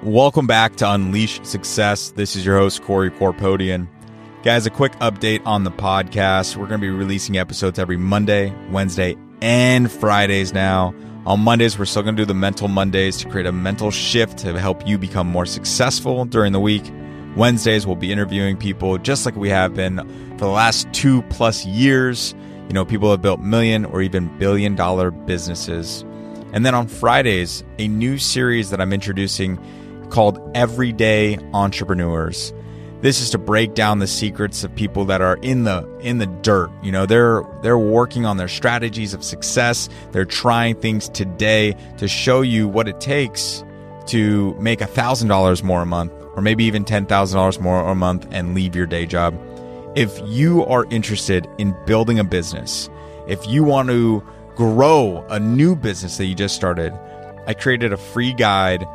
Welcome back to Unleash Success. This is your host, Corey Corpodian. Guys, a quick update on the podcast. We're going to be releasing episodes every Monday, Wednesday, and Fridays now. On Mondays, we're still going to do the Mental Mondays to create a mental shift to help you become more successful during the week. Wednesdays, we'll be interviewing people just like we have been for the last 2+ years. You know, people have built million or even billion-dollar businesses. And then on Fridays, a new series that I'm introducing called Everyday Entrepreneurs. This is to break down the secrets of people that are in the dirt. You know, they're working on their strategies of success. They're trying things today to show you what it takes to make $1,000 more a month, or maybe even $10,000 more a month, and leave your day job. If you are interested in building a business, if you want to grow a new business that you just started, I created a free guide.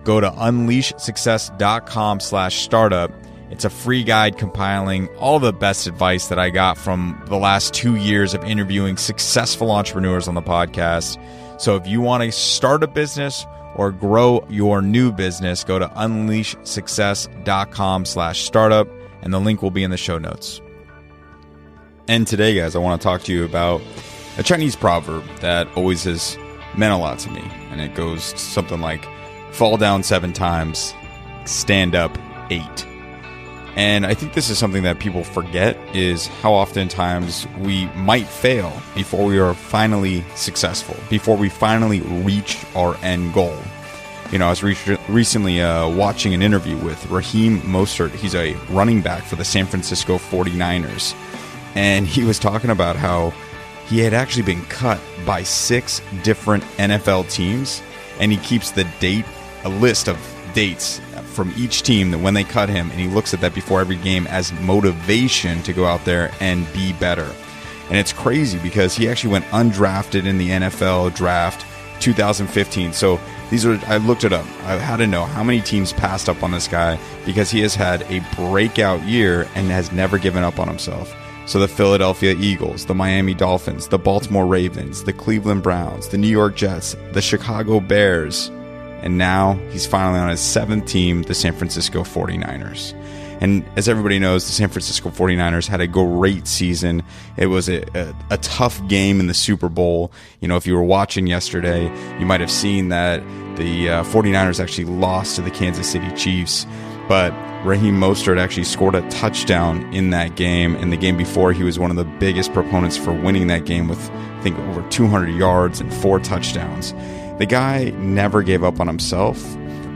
Go to unleashsuccess.com/startup. It's a free guide compiling all the best advice that I got from the last 2 years of interviewing successful entrepreneurs on the podcast. So if you want to start a business or grow your new business, go to unleashsuccess.com/startup, and the link will be in the show notes. And today, guys, I want to talk to you about a Chinese proverb that always has meant a lot to me. And it goes something like, fall down 7 times, stand up 8. And I think this is something that people forget, is how oftentimes we might fail before we are finally successful, before we finally reach our end goal. You know, I was recently watching an interview with Raheem Mostert. He's a running back for the San Francisco 49ers. And he was talking about how he had actually been cut by 6 different NFL teams, and he keeps a list of dates from each team that when they cut him, and he looks at that before every game as motivation to go out there and be better. And it's crazy because he actually went undrafted in the NFL draft 2015. So I looked it up. I had to know how many teams passed up on this guy, because he has had a breakout year and has never given up on himself. So the Philadelphia Eagles, the Miami Dolphins, the Baltimore Ravens, the Cleveland Browns, the New York Jets, the Chicago Bears, and now he's finally on his 7th team, the San Francisco 49ers. And as everybody knows, the San Francisco 49ers had a great season. It was a tough game in the Super Bowl. You know, if you were watching yesterday, you might have seen that the 49ers actually lost to the Kansas City Chiefs. But Raheem Mostert actually scored a touchdown in that game. And the game before, he was one of the biggest proponents for winning that game with, I think, over 200 yards and 4 touchdowns. The guy never gave up on himself,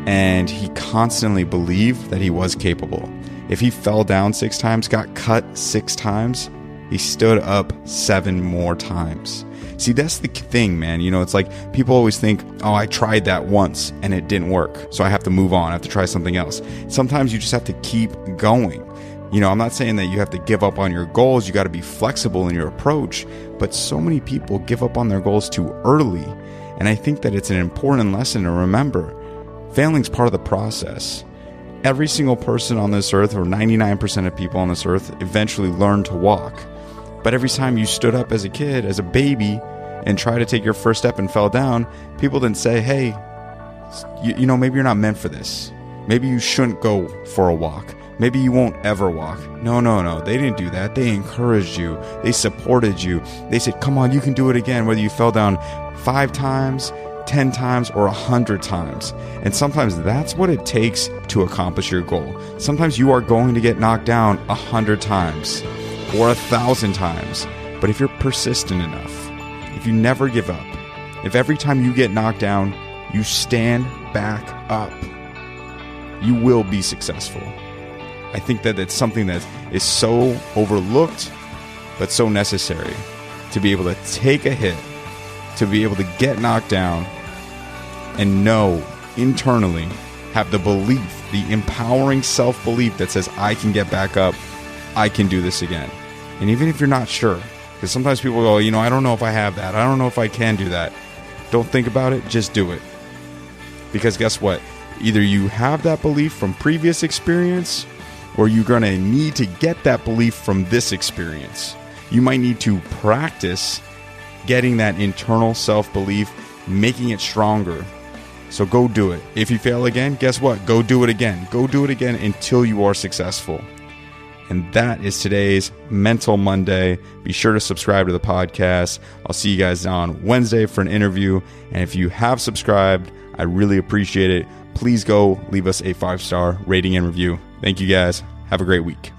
and he constantly believed that he was capable. If he fell down 6 times, got cut 6 times, he stood up 7 more times. See, that's the thing, man. You know, it's like people always think, oh, I tried that once and it didn't work, so I have to move on. I have to try something else. Sometimes you just have to keep going. You know, I'm not saying that you have to give up on your goals. You got to be flexible in your approach. But so many people give up on their goals too early. And I think that it's an important lesson to remember. Failing's part of the process. Every single person on this earth, or 99% of people on this earth, eventually learn to walk. But every time you stood up as a kid, as a baby, and tried to take your first step and fell down, people didn't say, hey, you know, maybe you're not meant for this. Maybe you shouldn't go for a walk. Maybe you won't ever walk. No. They didn't do that. They encouraged you. They supported you. They said, come on, you can do it again, whether you fell down 5 times, 10 times, or 100 times. And sometimes that's what it takes to accomplish your goal. Sometimes you are going to get knocked down 100 times or 1,000 times. But if you're persistent enough, if you never give up, if every time you get knocked down, you stand back up, you will be successful. I think that it's something that is so overlooked, but so necessary, to be able to take a hit, to be able to get knocked down, and know internally, have the belief, the empowering self-belief that says, I can get back up, I can do this again. And even if you're not sure, because sometimes people go, you know, I don't know if I have that, I don't know if I can do that. Don't think about it, just do it. Because guess what? Either you have that belief from previous experience, or you're going to need to get that belief from this experience. You might need to practice getting that internal self-belief, making it stronger. So go do it. If you fail again, guess what? Go do it again. Go do it again until you are successful. And that is today's Mental Monday. Be sure to subscribe to the podcast. I'll see you guys on Wednesday for an interview. And if you have subscribed, I really appreciate it. Please go leave us a 5-star rating and review. Thank you guys. Have a great week.